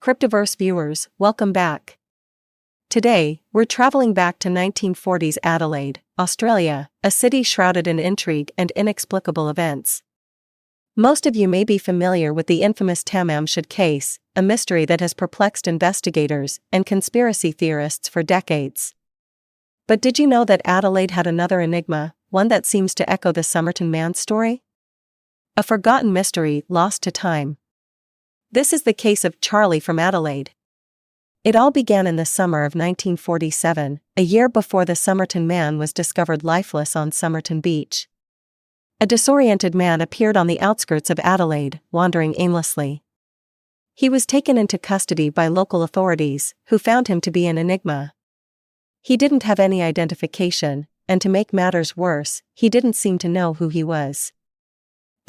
Cryptiverse viewers, welcome back. Today, we're traveling back to 1940s Adelaide, Australia, a city shrouded in intrigue and inexplicable events. Most of you may be familiar with the infamous Tamám Shud case, a mystery that has perplexed investigators and conspiracy theorists for decades. But did you know that Adelaide had another enigma, one that seems to echo the Somerton Man story? A forgotten mystery lost to time. This is the case of Charlie from Adelaide. It all began in the summer of 1947, a year before the Somerton Man was discovered lifeless on Somerton Beach. A disoriented man appeared on the outskirts of Adelaide, wandering aimlessly. He was taken into custody by local authorities, who found him to be an enigma. He didn't have any identification, and to make matters worse, he didn't seem to know who he was.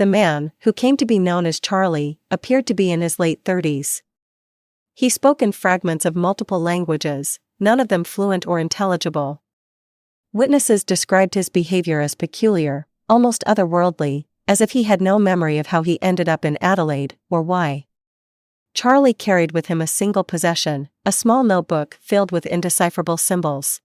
The man, who came to be known as Charlie, appeared to be in his late 30s. He spoke in fragments of multiple languages, none of them fluent or intelligible. Witnesses described his behavior as peculiar, almost otherworldly, as if he had no memory of how he ended up in Adelaide, or why. Charlie carried with him a single possession, a small notebook filled with indecipherable symbols.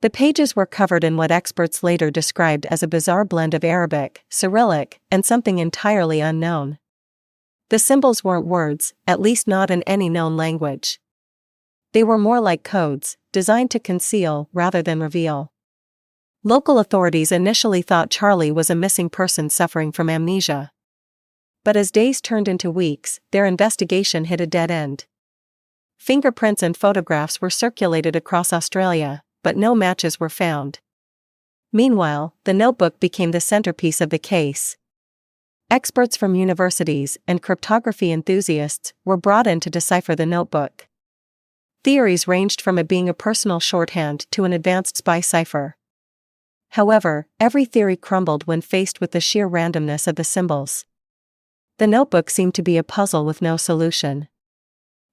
The pages were covered in what experts later described as a bizarre blend of Arabic, Cyrillic, and something entirely unknown. The symbols weren't words, at least not in any known language. They were more like codes, designed to conceal rather than reveal. Local authorities initially thought Charlie was a missing person suffering from amnesia. But as days turned into weeks, their investigation hit a dead end. Fingerprints and photographs were circulated across Australia, but no matches were found. Meanwhile, the notebook became the centerpiece of the case. Experts from universities and cryptography enthusiasts were brought in to decipher the notebook. Theories ranged from it being a personal shorthand to an advanced spy cipher. However, every theory crumbled when faced with the sheer randomness of the symbols. The notebook seemed to be a puzzle with no solution.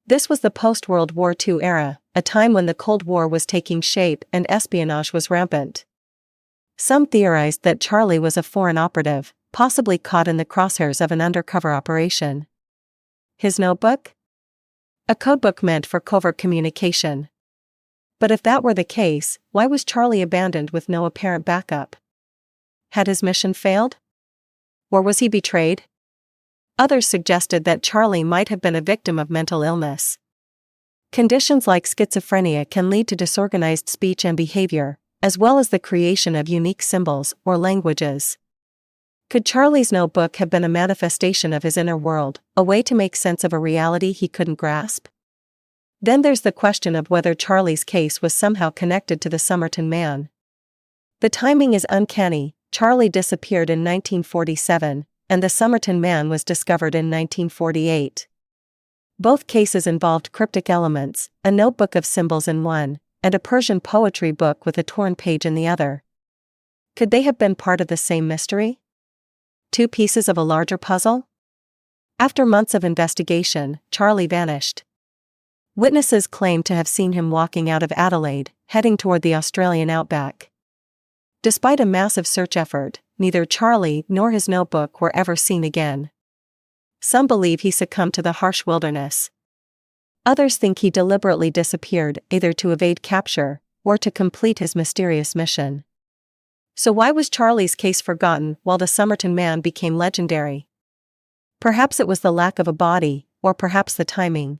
This was the post-World War II era, a time when the Cold War was taking shape and espionage was rampant. Some theorized that Charlie was a foreign operative, possibly caught in the crosshairs of an undercover operation. His notebook? A codebook meant for covert communication. But if that were the case, why was Charlie abandoned with no apparent backup? Had his mission failed? Or was he betrayed? Others suggested that Charlie might have been a victim of mental illness. Conditions like schizophrenia can lead to disorganized speech and behavior, as well as the creation of unique symbols or languages. Could Charlie's notebook have been a manifestation of his inner world, a way to make sense of a reality he couldn't grasp? Then there's the question of whether Charlie's case was somehow connected to the Somerton Man. The timing is uncanny. Charlie disappeared in 1947, and the Somerton Man was discovered in 1948. Both cases involved cryptic elements, a notebook of symbols in one, and a Persian poetry book with a torn page in the other. Could they have been part of the same mystery? Two pieces of a larger puzzle? After months of investigation, Charlie vanished. Witnesses claimed to have seen him walking out of Adelaide, heading toward the Australian outback. Despite a massive search effort, neither Charlie nor his notebook were ever seen again. Some believe he succumbed to the harsh wilderness. Others think he deliberately disappeared, either to evade capture or to complete his mysterious mission. So why was Charlie's case forgotten while the Somerton Man became legendary? Perhaps it was the lack of a body, or perhaps the timing.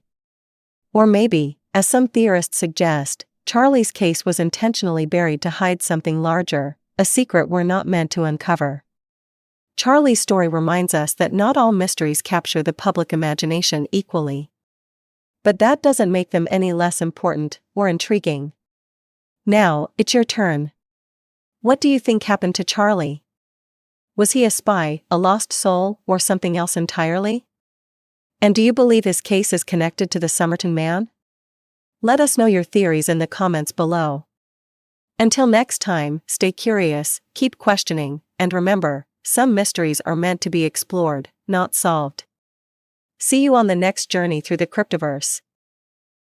Or maybe, as some theorists suggest, Charlie's case was intentionally buried to hide something larger, a secret we're not meant to uncover. Charlie's story reminds us that not all mysteries capture the public imagination equally. But that doesn't make them any less important or intriguing. Now, it's your turn. What do you think happened to Charlie? Was he a spy, a lost soul, or something else entirely? And do you believe his case is connected to the Somerton Man? Let us know your theories in the comments below. Until next time, stay curious, keep questioning, and remember, some mysteries are meant to be explored, not solved. See you on the next journey through the Cryptiverse.